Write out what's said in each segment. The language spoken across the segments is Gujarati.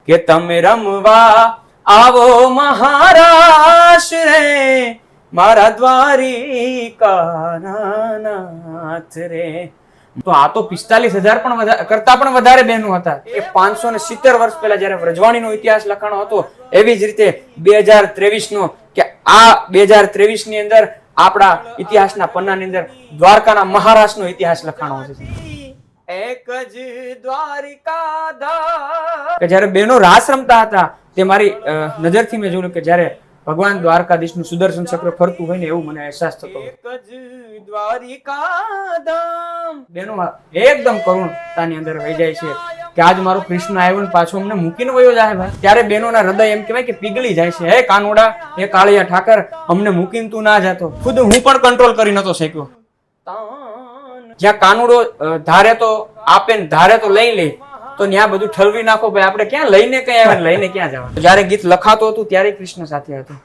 કે તમે રમવા આવો મહારાજ રે મારા દ્વારિકાનાથ રે. તો આ તો 45,000 પણ કરતા પણ વધારે બહેનો હતા. એ 570 વર્ષ પહેલા જયારે વ્રજવાણીનો ઇતિહાસ લખાણો હતો, એવી જ રીતે 2023 નો કે આ 2023 ની અંદર આપણા ઇતિહાસના પન્નાની અંદર દ્વારકાના મહારાજનો ઇતિહાસ લખાણો છે. એક જ દ્વારિકા ધામ. કે જયારે બહેનો રાસ રમતા હતા તે મારી નજરથી મેં જોયું કે જયારે ભગવાન દ્વારકાધીશનું સુદર્શન ચક્ર ફરતું હોય ને એવું મને અહેસાસ થતો. એક જ દ્વારિકા ધામ. બહેનો એકદમ કરુણતાની અંદર વહી જાય છે કે આજ મારો કૃષ્ણ આવ્યો ને પાછો અમને મૂકીને વયો જાય ભાઈ. ત્યારે બહેનોના હૃદય એમ કહેવાય કે પીગળી જાય છે. હે કાનુડા, હે કાળિયા ઠાકર, અમને મૂકીને તું ના જાતો. ખુદ હું પણ કંટ્રોલ કરી નતો શક્યો. જ્યાં કાનુડો ધારે તો આપે ને ધારે તો લઈ લે, તો ત્યાં બધું ઠલવી નાખો ભાઈ. આપણે ક્યાં લઈને કઈ આવે, લઈને ક્યાં જવાનું. જયારે ગીત લખાતું હતું ત્યારે કૃષ્ણ સાથે હતું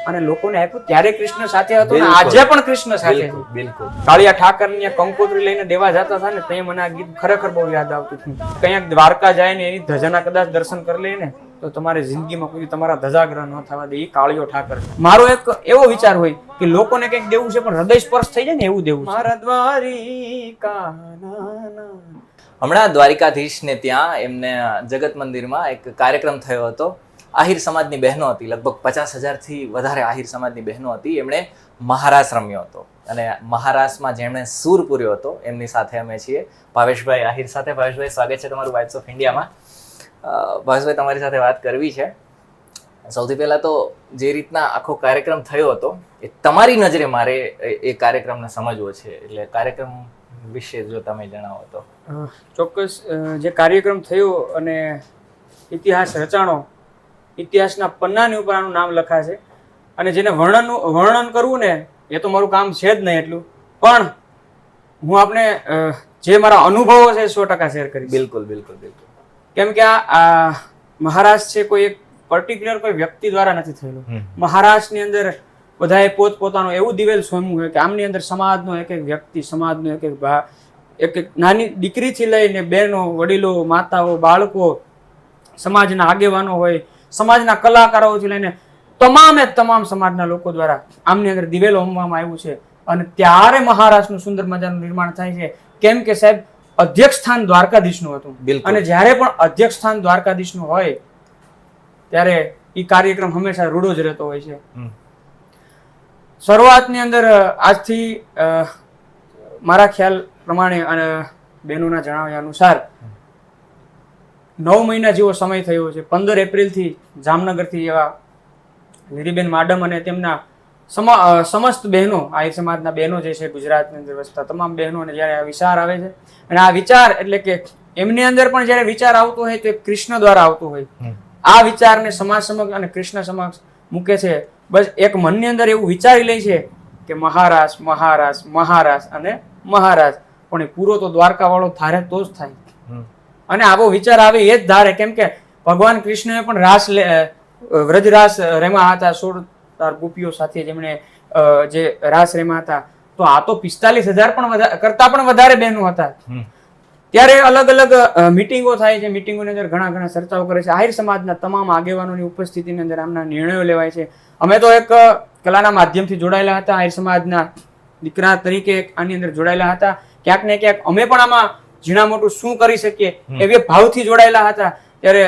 અને લોકોને આપ્યું ત્યારે કૃષ્ણ સાથે હતું ને આજે પણ કૃષ્ણ સાથે છે. બિલકુલ. કાળિયા ઠાકર ને કંકોત્રી લઈને દેવા જતા હતા ને તે મને આ ગીત ખરેખર બહુ યાદ આવતું હતું. ક્યાંક દ્વારકા જાય ને એની ધજાના કદાચ દર્શન કરી લે ને તો તમારે જિંદગીમાં કોઈ તમારા ધજાગ્રહ ન થવા દે. એ કાળિયો ઠાકર. મારો એક એવો વિચાર હોય કે લોકોને કંઈક દેવું છે પણ હૃદય સ્પર્શ થઈ જાય ને એવું દેવું. મારા દ્વારિકાના. હમણાં દ્વારિકાધીશને ત્યાં એમને જગત મંદિરમાં એક કાર્યક્રમ થયો હતો. આહિર સમાજની બહેનો હતી, લગભગ 50,000 થી વધારે આહિર સમાજની બહેનો હતી. એમણે મહારાસ રમ્યો હતો અને મહારાસમાં જેમણે સૂર પૂર્યો હતો એમની સાથે અમે છીએ ભાવેશભાઈ આહિર સાથે. ભાવેશભાઈ, સ્વાગત છે તમારું વાઇબ્સ ઓફ ઇન્ડિયામાં. ભાવેશભાઈ, તમારી સાથે વાત કરવી છે. સૌથી પહેલા તો જે રીતના આખો કાર્યક્રમ થયો હતો એ તમારી નજરે મારે એ કાર્યક્રમને સમજવો છે, એટલે કાર્યક્રમ વિશે જો તમે જણાવો તો. ચોક્કસ. જે કાર્યક્રમ થયો અને ઇતિહાસ રચાણો, ઇતિહાસના પન્નાની ઉપર આનું નામ લખાશે અને જેને વર્ણન કરવું ને એ તો મારું કામ છે જ નહીં એટલું, પણ હું આપને જે મારા અનુભવો છે 100% શેર કરીશ. બિલકુલ બિલકુલ બિલકુલ. કેમ કે આ મહારાષ્ટ્ર છે કોઈ એક પર્ટિક્યુલર કોઈ વ્યક્તિ દ્વારા નથી થયેલું. મહારાષ્ટ્રની અંદર બધાએ પોતપોતાનું એવું દિવેલ સોંપ્યું હોય કે આમની અંદર સમાજનો એક એક વ્યક્તિ, સમાજનો એક એક નાની દીકરીથી લઈને બહેનો, વડીલો, માતાઓ, બાળકો, સમાજના આગેવાનો હોય, સમાજના કલાકારોથી લઈને તમામ સમાજના લોકો દ્વારા આમની અંદર દિવેલ હોમવામાં આવ્યું છે. અને ત્યારે મહારાષ્ટ્રનું સુંદર મજાનું નિર્માણ થાય છે. કેમ કે સાહેબ અધ્યક્ષ સ્થાન દ્વારકાધીશનું હતું અને જ્યારે પણ અધ્યક્ષ સ્થાન દ્વારકાધીશનું હોય ત્યારે એ કાર્યક્રમ હંમેશા રૂડો જ રહેતો હોય છે. શરૂઆતની અંદર આજથી મારા ખ્યાલ પ્રમાણે અને બહેનોના જણાવ્યા અનુસાર 9 મહિના જેવો સમય થયો છે. 15 એપ્રિલથી જામનગરથી એવા લીરીબેન માડમ અને તેમના સમસ્ત બહેનો, આહિર સમાજના બહેનો જે છે ગુજરાતની અંદર વસતા તમામ બહેનોને જ્યારે આ વિચાર આવે છે અને આ વિચાર એટલે કે એમની અંદર પણ જ્યારે વિચાર આવતો હોય તો એ કૃષ્ણ દ્વારા આવતો હોય. આ વિચારને સમાજ સમક્ષ અને કૃષ્ણ સમક્ષ મૂકે છે. બસ એક મનની અંદર એવું વિચારી લે છે કે મહારાજ મહારાજ મહારાજ અને મહારાજ, પણ એ પૂરો તો દ્વારકા વાળો ધારે તો જ થાય. અને આવો વિચાર આવે એ જ ધારે. કેમ કે ભગવાન કૃષ્ણએ પણ વ્રજરાસ રેમા હતા 16 ગોપીઓ સાથે જેમણે જે રાસ રેમા હતા. તો આ તો 45,000 પણ કરતા પણ વધારે બહેનો હતા. ત્યારે અલગ અલગ મિટિંગો થાય છે. મિટિંગોની અંદર ઘણા ચર્ચાઓ કરે છે. આહિર સમાજના તમામ આગેવાનોની ઉપસ્થિતિની અંદર આમના નિર્ણયો લેવાય છે. અમે તો એક કલાના માધ્યમથી જોડાયેલા હતા, આહિર સમાજના દીકરા તરીકે આની અંદર જોડાયેલા હતા. ક્યાંક ને ક્યાંક અમે પણ આમાં ઝીણા મોટું શું કરી શકીએ એવી ભાવથી જોડાયેલા હતા. ત્યારે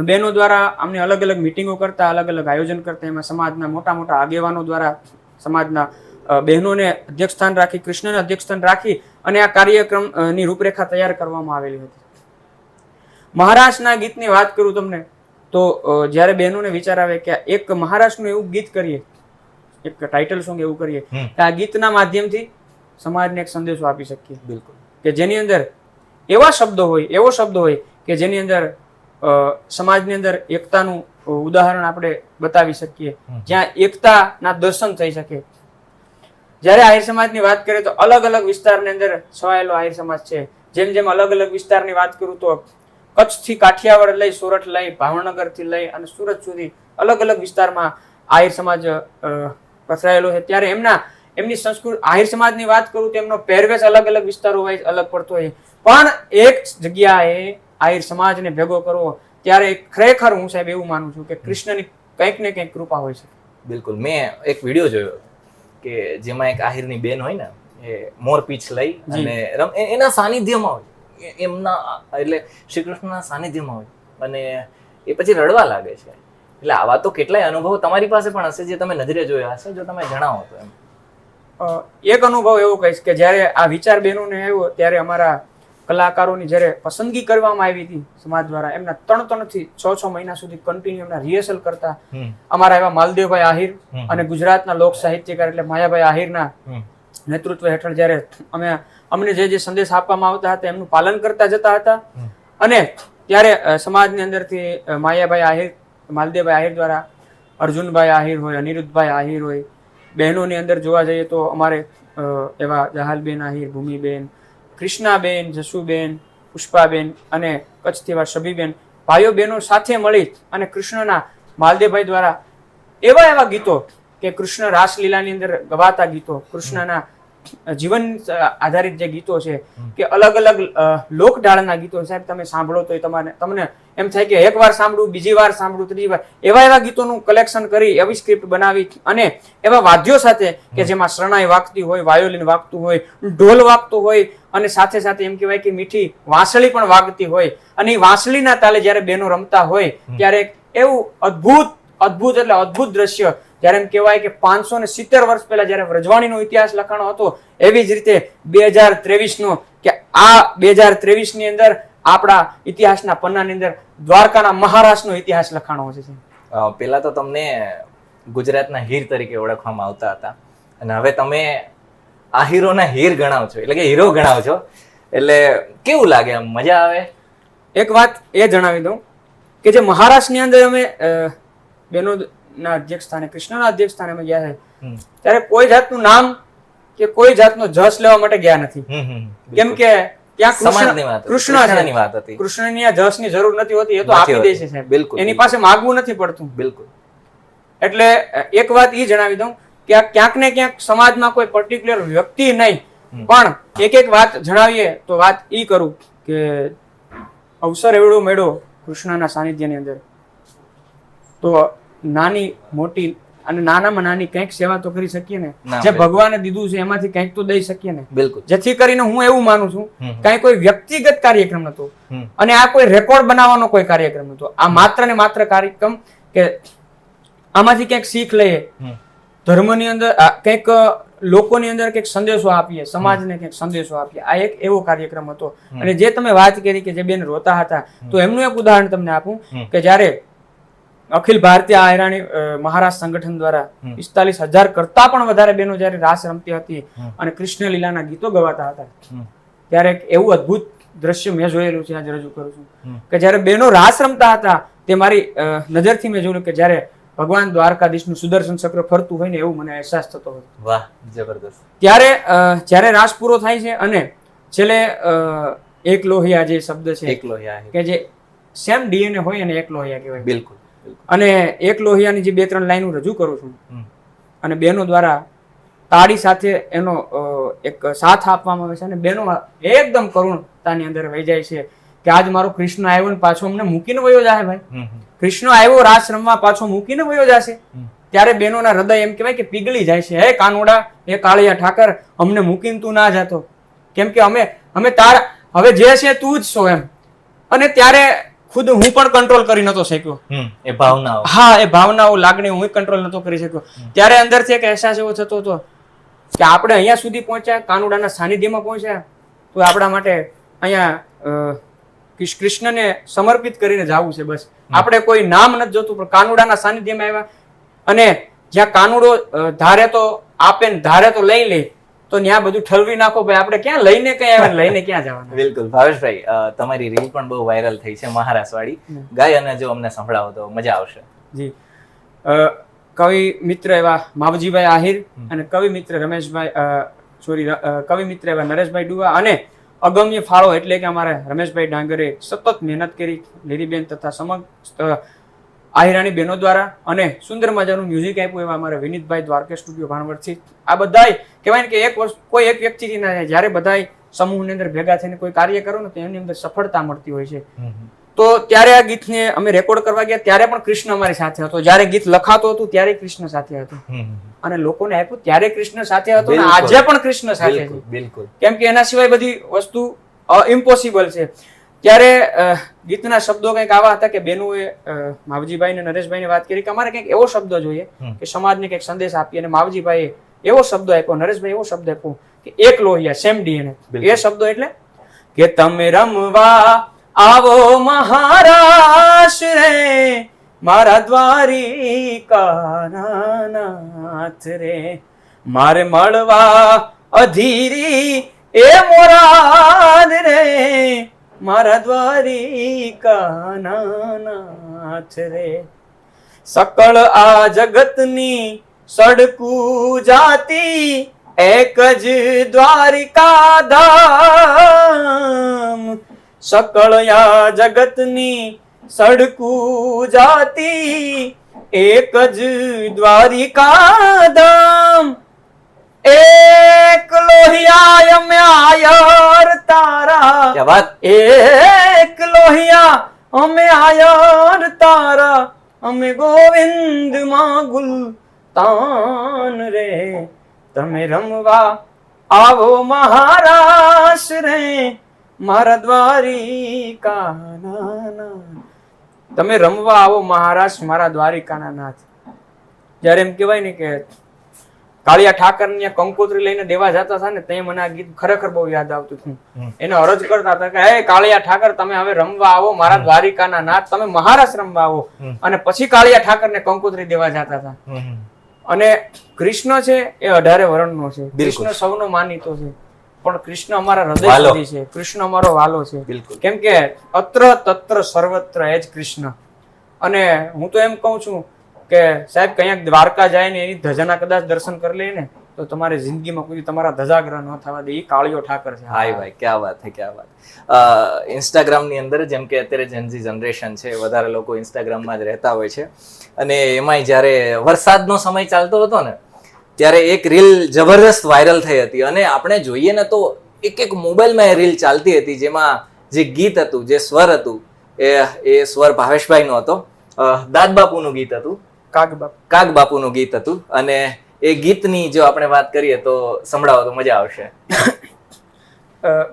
બહેનો દ્વારા અમને અલગ અલગ મિટિંગો કરતા, અલગ અલગ આયોજન કરતા, એમાં સમાજના મોટા આગેવાનો દ્વારા સમાજના બહેનોને અધ્યક્ષ સ્થાન રાખી, કૃષ્ણને અધ્યક્ષ સ્થાન રાખી અને આ કાર્યક્રમની રૂપરેખા તૈયાર કરવામાં આવેલી હતી. મહારાષ્ટ્રના ગીતની વાત કરું તમને તો જ્યારે બહેનોને વિચાર આવે કે એક મહારાષ્ટ્રનું એવું ગીત કરીએ, એક ટાઇટલ સોંગ એવું કરીએ કે આ ગીતના માધ્યમથી સમાજને એક સંદેશો આપી શકીએ. બિલકુલ. કે જેની અંદર એવો શબ્દ હોય કે જેની અંદર સમાજની અંદર એકતાનું ઉદાહરણ આપણે બતાવી શકીએ, જ્યાં એકતાના દર્શન થઈ શકે. જ્યારે આહિર સમાજની વાત કરીએ તો અલગ અલગ વિસ્તારની અંદર છવાયેલો આહિર સમાજ છે. જેમ અલગ અલગ વિસ્તારની વાત કરું તો કચ્છથી કાઠિયાવાડ લઈ, સોરઠ લઈ, ભાવનગરથી લઈ અને સુરત સુધી અલગ અલગ વિસ્તારમાં આહિર સમાજ પથરાયેલો છે. ત્યારે એમની સંસ્કૃતિ, આહિર સમાજની વાત કરું તો એમનો પહેરવેશ અલગ અલગ વિસ્તારો વાઇઝ અલગ પડતો હોય, પણ એક જગ્યાએ આહિર સમાજને ભેગો કરવો ત્યારે ખરેખર હું સાહેબ એવું માનું છું કે કૃષ્ણની કંઈક ને કંઈક કૃપા હોય છે. બિલકુલ. મેં એક વિડીયો જોયો કે જેમાં એક આહિરની બેન હોય ને એ મોર પીછ લઈ અને એના સાનિધ્યમાં હોય, એમના એટલે શ્રી કૃષ્ણના સાનિધ્યમાં હોય અને એ પછી રડવા લાગે છે. એટલે આવા તો કેટલાય અનુભવો તમારી પાસે પણ હશે જે તમે નજરે જોયા હશે, જો તમે જણાવો તો એમ. એક અનુભવ એવો કહીશ કે જ્યારે આ વિચાર બહેનોને આવ્યો ત્યારે અમારા કલાકારોની જ્યારે પસંદગી કરવામાં આવી હતી સમાજ દ્વારા, એમના 3 થી 6 મહિના સુધી કન્ટિન્યુ એમના રિહર્સલ કરતા અમારા એવા માલદેવભાઈ આહિર અને ગુજરાતના લોક સાહિત્યકાર એટલે માયાભાઈ આહિરના નેતૃત્વ હેઠળ જ્યારે અમને જે સંદેશ આપવામાં આવતા હતા એમનું પાલન કરતા જતા હતા. અને ત્યારે સમાજની અંદરથી માયાભાઈ આહિર, માલદેવભાઈ આહિર દ્વારા અર્જુનભાઈ આહિર હોય, અનિરુદ્ધભાઈ આહિર હોય, બહેનોની અંદર જોવા જઈએ તો અમારે એવા જહાલબેન આહિર, ભૂમિબેન, કૃષ્ણાબેન, જસુબેન, પુષ્પાબેન અને કચ્છથી એવા શબીબેન, ભાઈઓ બહેનો સાથે મળી અને કૃષ્ણના માલદેવભાઈ દ્વારા એવા ગીતો કે કૃષ્ણ રાસલીલાની અંદર ગવાતા ગીતો, કૃષ્ણના જીવન આધારિત જે ગીતો છે કે અલગ અલગ લોકડાળના ગીતો સાહેબ તમે સાંભળો તો તમને એમ થાય કે એકવાર સાંભળું, બીજી વાર સાંભળું, ત્રીજી વાર, એવા ગીતોનું કલેક્શન કરી એવી સ્ક્રિપ્ટ બનાવી અને એવા વાદ્યો સાથે કે જેમાં શરણાઈ વાગતી હોય, વાયોલિન વાગતું હોય, ઢોલ વાગતું હોય અને સાથે સાથે એમ કહેવાય કે મીઠી વાંસળી પણ વાગતી હોય અને એ વાંસળીના તાલે જ્યારે બહેનો રમતા હોય ત્યારે એવું અદ્ભુત એટલે અદ્ભુત દ્રશ્ય, જ્યારે એમ કહેવાય કે 570 વર્ષ પહેલા જ્યારે વ્રજવાણીનો ઇતિહાસ લખાણો હતો એવી જ રીતે 2023 કે આ 2023 ની અંદર આપણા ઇતિહાસના પન્નાની અંદર દ્વારકાના મહારાજનો ઇતિહાસ લખાણો છે. પેલા તો તમને ગુજરાતના હીર તરીકે ઓળખવામાં આવતા હતા અને હવે તમે આહિરોના હીર ગણાવ છો, એટલે કે હીરો ગણાવ છો, એટલે કેવું લાગે? આમ મજા આવે? એક વાત એ જણાવી દઉં કે જે મહારાષ્ટ્રની અંદર અમે બહેનોના અધ્યક્ષ સ્થાને, કૃષ્ણના અધ્યક્ષ સ્થાને અમે ગયા છે ત્યારે કોઈ જાતનું નામ કે કોઈ જાતનો જશ લેવા માટે ગયા નથી. કેમ કે ત્યાં કૃષ્ણની આ જશની જરૂર નથી હોતી, એ તો આપી દે છે સાહેબ. એની પાસે માગવું નથી પડતું. બિલકુલ. એટલે એક વાત એ જણાવી દઉં કે આ ક્યાંક ને ક્યાંક સમાજમાં કોઈ પર્ટિક્યુલર વ્યક્તિ નહીં પણ એક વાત જણાવીએ તો વાત એ કરું કે અવસર એવડો મેળો કૃષ્ણના સાનિધ્યની અંદર તો નાની મોટી અને નાનામાં નાની કંઈક સેવા તો કરી શકીએ ને, જે ભગવાને દીધું છે એમાંથી કંઈક તો દઈ શકીએ ને. બિલકુલ. જેથી કરીને હું એવું માનું છું કે કોઈ વ્યક્તિગત કાર્યક્રમ નતો અને આ કોઈ રેકોર્ડ બનાવવાનો કોઈ કાર્યક્રમ નતો. આ માત્ર ને માત્ર કાર્યક્રમ કે આમાંથી કંઈક શીખ લઈએ, ધર્મની અંદર કંઈક લોકોની અંદર કંઈક સંદેશો આપીએ, સમાજને કંઈક સંદેશો આપીએ, આ એક એવો કાર્યક્રમ હતો. અને જે તમે વાત કરી કે જે બેન રોતા હતા, તો એમનું એક ઉદાહરણ તમને આપું કે જ્યારે અખિલ ભારતીય આયરાણી મહારાજ સંગઠન દ્વારા 45,000 કરતા પણ વધારે બહેનો જ્યારે રાસ રમતી હતી અને કૃષ્ણ લીલાના ગીતો ગવાતા હતા ત્યારે એક એવું અદ્ભુત દ્રશ્ય મેં જોયેલું છે, આજે રજૂ કરું છું કે જ્યારે બહેનો રાસ રમતા હતા તે મારી નજરથી મેં જોયું કે જ્યારે ભગવાન દ્વારકાધીશનું સુદર્શન ચક્ર ફરતું હોય ને એવું મને અહેસાસ થતો હતો. વાહ, જબરદસ્ત. ત્યારે જ્યારે રાસ પૂરો થાય છે અને છેલ્લે એક લોહિયા જે શબ્દ છે, એક લોહિયા કે જે સેમ ડીએનએ હોય અને એક લોહિયા કહેવાય. બિલકુલ. અને એક લોહિયાની જે 2-3 લાઈન રજૂ કરું છું અને બહેનો દ્વારા તાળી સાથે એનો એક સાથ આપવામાં આવે છે અને બહેનો એકદમ કરુણતાની અંદર વહી જાય છે કે આજ મારો કૃષ્ણ આવ્યો ને પાછો અમને મૂકીને વયો જાય. ભાઈ, કૃષ્ણ આવ્યો રાસ રમવા, પાછો મૂકીને વયો જશે. ત્યારે બહેનોના હૃદય એમ કહેવાય કે પીગળી જાય છે. હે કાનુડા, હે કાળિયા ઠાકર, અમને મૂકીને તું ના જતો, કેમ કે અમે તારા હવે જે છે તું જ છો એમ. અને ત્યારે ખુદ હું પણ કંટ્રોલ કરી નતો શક્યો એ ભાવનાઓ. હા, એ ભાવનાઓ, લાગણી હું કંટ્રોલ નતો કરી શક્યો. ત્યારે અંદરથી એક અહેસાસ એવો થતો હતો કે આપણે અહીંયા સુધી પહોંચ્યા, કાનુડાના સાનિધ્યમાં પહોંચ્યા, તો આપણા માટે અહીંયા કૃષ્ણને સમર્પિત કરીને જવું છે. બસ આપણે કોઈ નામ નથી જોતું, પણ કાનુડાના સાનિધ્યમાં આવ્યા અને જ્યાં કાનુડો ધારે તો આપે ને ધારે તો લઈ લે, તો ત્યાં બધું ઠલવી નાખો. ભાઈ આપણે ક્યાં લઈને કઈ આવે, લઈને ક્યાં જવાનું. બિલકુલ. ભાવેશભાઈ, તમારી રીલ પણ બહુ વાયરલ થઈ છે મહારાષ્ટ્રવાળી, ગાય અને જો અમને સંભળાવો તો મજા આવશે. જી. કવિ મિત્ર એવા માવજીભાઈ આહિર અને કવિ મિત્ર કવિ મિત્ર એવા નરેશભાઈ ડુવા અને અગમ્ય ફાળો એટલે કે અમારા રમેશભાઈ ડાંગરે સતત મહેનત કરી, લીરીબેન તથા સમગ્ર આહિરાણી બહેનો દ્વારા અને સુંદર મજાનું મ્યુઝિક આપ્યું એવા અમારા વિનીતભાઈ દ્વારકે સ્ટુડિયો ભાણવડથી. આ બધાય કહેવાય ને કે એક વર્ષ કોઈ એક વ્યક્તિથી ના જાય, જ્યારે બધાય સમૂહની અંદર ભેગા થઈને કોઈ કાર્ય કરો ને તો એની અંદર સફળતા મળતી હોય છે. તો ત્યારે આ ગીતને અમે રેકોર્ડ કરવા ગયા ત્યારે પણ કૃષ્ણ અમારી સાથે હતો. જ્યારે ગીત લખાતું હતું ત્યારે કૃષ્ણ સાથે હતો અને લોકોને આપ્યું ત્યારે કૃષ્ણ સાથે હતો અને આજે પણ કૃષ્ણ સાથે છે. બિલકુલ. કેમ કે એના સિવાય બધી વસ્તુ ઇમ્પોસિબલ છે. ત્યારે ગીતના શબ્દો કંઈક આવા હતા કે બેનુએ માવજીભાઈ ને નરેશભાઈને વાત કરી કે અમારે કંઈક એવો શબ્દ જોઈએ કે સમાજને કંઈક સંદેશ આપીએ, અને માવજીભાઈએ એવો શબ્દ આપ્યો, નરેશભાઈ એવો શબ્દ આપ્યો કે એક લોહિયા સેમ ડીએનએ. એ શબ્દો એટલે કે તમે રમવા આવો મહારાષ્ટ્ર રે મારા દ્વારિકાના નાથ રે, મારે મળવા અધીરી એ મોરાદ રે મારા દ્વારિકાના નાથ રે, સકળ આ જગતની સડકું જાતી એક જ દ્વારિકા ધામ, સકળ આ જગતની સડકું જાતી એક જ દ્વારિકા ધામ, એક લોહિયા અમે આયર તારા, ક્યા વાત, એક લોહિયા અમે આયર તારા, અમે ગોવિંદ માં ગુલતાન રે, તમે રમવા આવો મહારાષ્ટ્ર રે મારા દ્વારિકાના નાથ, તમે રમવા આવો મહારાષ્ટ્ર મારા દ્વારિકાના નાથ. જયારે એમ કહેવાય ને કે કાળિયા ઠાકર ને કંકોત્રી લઈને દેવા જતા હતા ને, તે મને આ ગીત ખરેખર બહુ યાદ આવતું હતું. એને અરજ કરતા હતા કે હે કાળિયા ઠાકર તમે હવે રમવા આવો મારા દ્વારિકાના નાથ, તમે મહારાષ્ટ્ર રમવા આવો. અને પછી કાળિયા ઠાકર ને કંકોત્રી દેવા જતા હતા. અને કૃષ્ણ છે એ 18 વર્ણનો છે, કૃષ્ણ સૌનો માનીતો છે, પણ કૃષ્ણ અમારા હૃદય સુધી છે, કૃષ્ણ અમારો વાલો છે. કેમ કે અત્ર તત્ર સર્વત્ર એ જ કૃષ્ણ. અને હું તો એમ કહું છું કે સાહેબ ક્યાંક દ્વારકા જાય ને એની ધજાના કદાચ દર્શન કરી લે ને તો તમારે જિંદગીમાં કોઈ તમારા ધજાગ્રહ ન થવા દે. એ કાળિયો ઠાકર છે. હાય ભાઈ, ક્યા વાત હે, ક્યા વાત. ઇન્સ્ટાગ્રામની અંદર જેમ કે અત્યારે જેનઝી જનરેશન છે, વધારે લોકો ઇન્સ્ટાગ્રામમાં જ રહેતા હોય છે, અને એમાંય જ્યારે વરસાદનો સમય ચાલતો હતો ને ત્યારે એક રીલ જબરદસ્ત વાયરલ થઈ હતી, અને આપણે જોઈએ ને તો એક મોબાઈલમાં એ રીલ ચાલતી હતી, જેમાં જે ગીત હતું, જે સ્વર હતું, એ સ્વર ભાવેશભાઈનો હતો, દાદ બાપુનું ગીત હતું, કાગ બાપુનું ગીત હતું. અને એ ગીતની જો આપણે વાત કરીએ તો સંભળાવો તો મજા આવશે.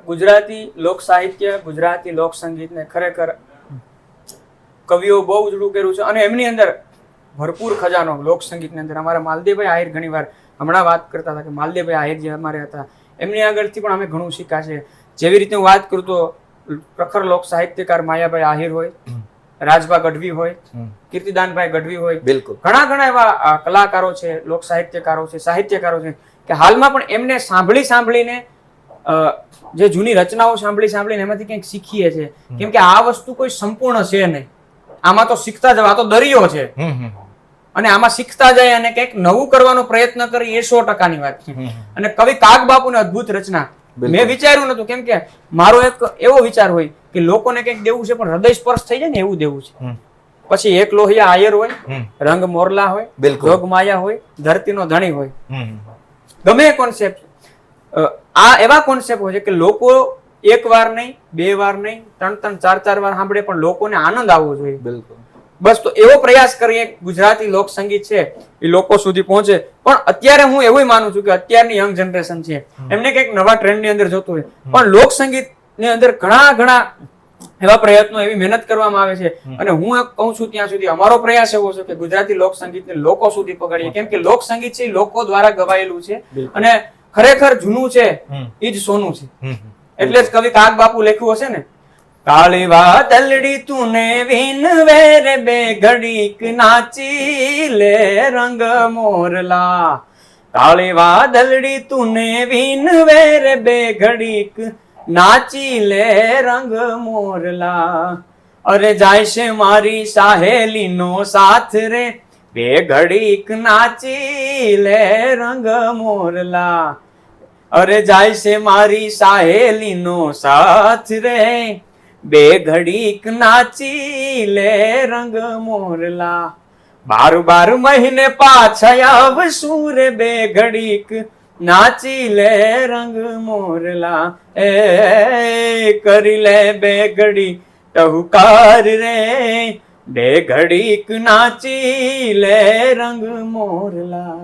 ગુજરાતી લોક સાહિત્ય, ગુજરાતી લોક સંગીતને ખરેખર કવિઓ બહુ ઉજળું કર્યું છે, અને એમની અંદર ભરપૂર ખજાનો લોક સંગીતની અંદર. અમારા માલદેવભાઈ આહિર ઘણી વાર હમણાં વાત કરતા હતા કે માલદેવભાઈ આહિર જે અમારે હતા એમની આગળથી પણ અમે ઘણું શીખ્યા છે. જેવી રીતે હું વાત કરું તો પ્રખર લોક સાહિત્યકાર માયાભાઈ આહિર હોય, રાજભા ગઢવી હોય, કીર્તિદાનભાઈ ગઢવી હોય, બિલકુલ ઘણા ઘણા એવા કલાકારો છે, લોક સાહિત્યકારો છે, સાહિત્યકારો છે કે હાલમાં પણ એમને સાંભળીને જે જૂની રચનાઓ સાંભળીને એમાંથી કંઈક શીખીએ છે. કેમ કે આ વસ્તુ કોઈ સંપૂર્ણ છે નહીં, આમાં તો શીખતા જવા, આ તો દરિયો છે, અને આમાં શીખતા જાય અને કંઈક નવું કરવાનો પ્રયત્ન કરી એ 100%ની વાત છે. અને કવિ કાગ બાપુની અદ્ભુત રચના મેં વિચાર્યું નતું, કેમ કે મારો એક એવો વિચાર હોય કે લોકોને કંઈક દેવું છે પણ હૃદય સ્પર્શ થઈ જાય ને એવું દેવું છે. પછી એક લોહિયા આયર હોય, રંગ મોરલા હોય, જોગ માયા હોય, ધરતીનો ધણી હોય, ગમે કોન્સેપ્ટ, આ એવા કોન્સેપ્ટ હોય છે કે લોકો એક વાર નહીં, 2 વાર નહીં, 3 4 વાર સાંભળે પણ લોકોને આનંદ આવવો જોઈએ. બિલકુલ. બસ તો એવો પ્રયાસ કરીએ ગુજરાતી લોક સંગીત છે એ લોકો સુધી પહોંચે. પણ અત્યારે હું એવું માનું છું કે અત્યારની યંગ જનરેશન છે એમને કંઈક નવા ટ્રેન્ડની અંદર જોતું હોય, પણ લોક સંગીત ની અંદર ઘણા એવા પ્રયત્નો, એવી મહેનત કરવામાં આવે છે. અને હું કહું છું ત્યાં સુધી અમારો પ્રયાસ એવો છે કે ગુજરાતી લોક સંગીતને લોકો સુધી પકડીએ. કેમ કે લોક સંગીત છે એ લોકો દ્વારા ગવાયેલું છે, અને ખરેખર જૂનું છે એ જ સોનું છે. એટલે જ કવિ કાગ બાપુ લખ્યું હશે ને, કાળી વાદળડી તુને વિનવે રે બે ઘડીક નાચી લે રંગ મોરલા, કાળી વાદળડી તુને વિનવે રે બે ઘડીક નાચી લે રંગ મોરલા, અરે જાય છે મારી સાહેલીનો સાથ રે બે ઘડીક નાચી લે રંગ મોરલા, અરે જાય છે મારી સાહેલીનો સાથ રે બે ઘડીક નાચી લે રંગ મોરલા, 12 મહિને પાછા આવશું રે બે ઘડીક નાચી લે રંગ મોરલા, એ કરી લે બે ઘડી ટહુકાર રે બે ઘડીક નાચી લે રંગ મોરલા.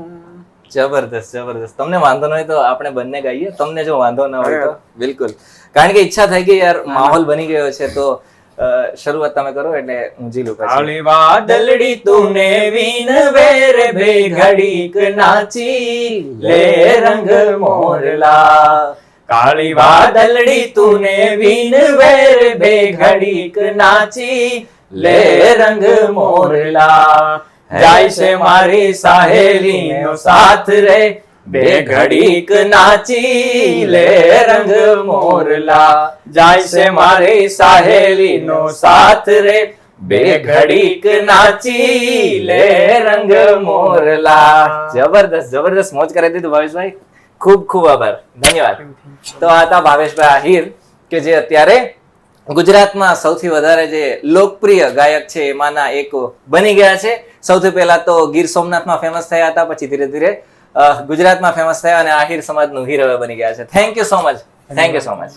જબરદસ્ત જબરદસ્ત. તમને વાંધો ન હોય તો આપણે બંને ગાઈએ, તમને જો વાંધો ન હોય તો. બિલકુલ, કારણ કે ઈચ્છા થઈ ગઈ યાર, માહોલ બની ગયો છે, તો શરૂઆત તમે કરો એટલે હું ઝીલું પછી. કાળી વાદળડી તુને વીન વેર બે ઘડીક નાચી લે રંગ મોરલા. કાળી વાદળડી તુને વીન વેર બે ઘડીક નાચી લે રંગ મોરલા. જાય છે મારી સાહેલી નો સાથ રે બે ઘડીક નાચી લે રંગ મોરલા. જાય છે મારી સાહેલી નો સાથ રે બે ઘડીક નાચી લે રંગ મોરલા. જબરદસ્ત જબરદસ્ત, મોજ કરાવી દીધું ભાવેશભાઈ, ખૂબ ખૂબ આભાર, ધન્યવાદ. તો આ હતા ભાવેશભાઈ આહિર, કે જે અત્યારે ગુજરાતમાં સૌથી વધારે જે લોકપ્રિય ગાયક છે એમાંના એક બની ગયા છે. સૌથી પહેલા તો ગીર સોમનાથમાં ફેમસ થયા હતા, પછી ધીરે ધીરે ગુજરાતમાં ફેમસ થયા અને આહિર સમાજનું હીરો બની ગયા છે. Thank you so much, thank you so much.